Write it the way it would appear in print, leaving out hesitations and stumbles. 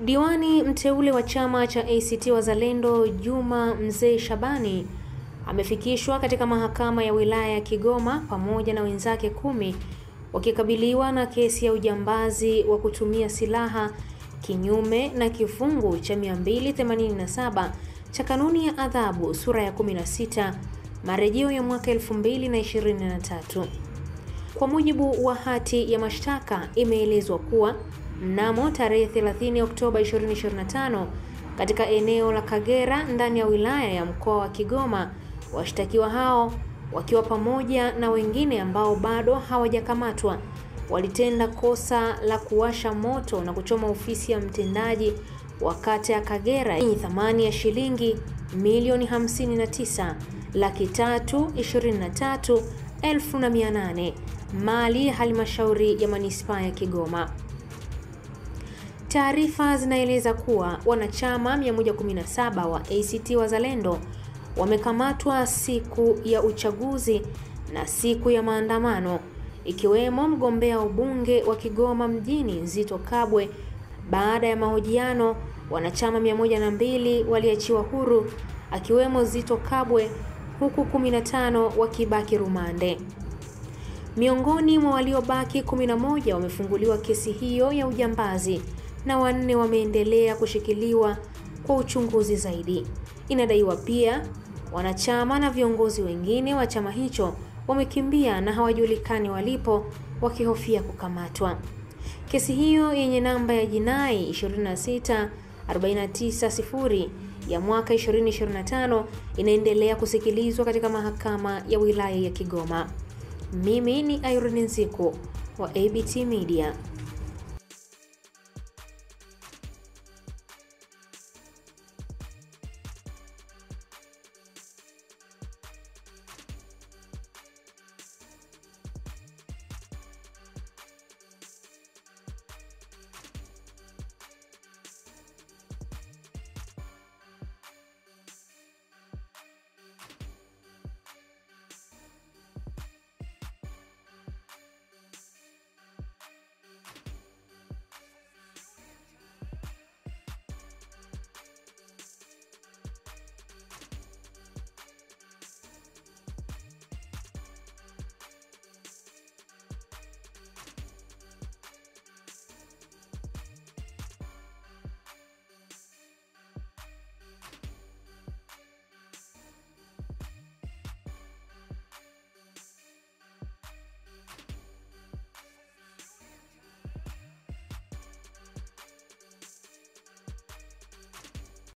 Diwani mteule wa chama cha ACT Wazalendo Juma Mzee Shabani amefikishwa katika mahakama ya wilaya ya Kigoma pamoja na wenzake 10 wakikabiliwa na kesi ya ujambazi wa kutumia silaha kinyume na kifungu cha 287 cha kanuni ya adhabu sura ya 16 marejeo ya mwaka 2023. Kwa mujibu wa hati ya mashtaka, imeelezwa kuwa mnamo tarehe 30 Oktoba 2025 katika eneo la Kagera ndani ya wilaya ya mkoa wa Kigoma, washtakiwa hao wakiwa pamoja na wengine ambao bado hawajakamatwa walitenda kosa la kuwasha moto na kuchoma ofisi ya mtendaji wa kata ya Kagera yenye thamani ya shilingi milioni 59,323,800 mali ya halmashauri ya manispaa ya Kigoma. Taarifa zinaeleza kuwa wanachama 117 wa ACT Wazalendo wamekamatwa siku ya uchaguzi na siku ya maandamano, ikiwemo mgombea ubunge wa Kigoma mjini Zitto Kabwe. Baada ya mahojiano, wanachama 102 waliachiwa huru, akiwemo Zitto Kabwe, huku 15 wakibaki rumande. Miongoni mwa waliobaki 11 wamefunguliwa kesi hiyo ya ujambazi na 4 wameendelea kushikiliwa kwa uchunguzi zaidi. Inadaiwa pia wanachama na viongozi wengine wa chama hicho wamekimbia na hawajulikani walipo wakihofia kukamatwa. Kesi hiyo yenye namba ya jinai 26490 ya mwaka 2025 inaendelea kusikilizwa katika mahakama ya wilaya ya Kigoma. Mimi ni Irene Nziku wa ABT Media.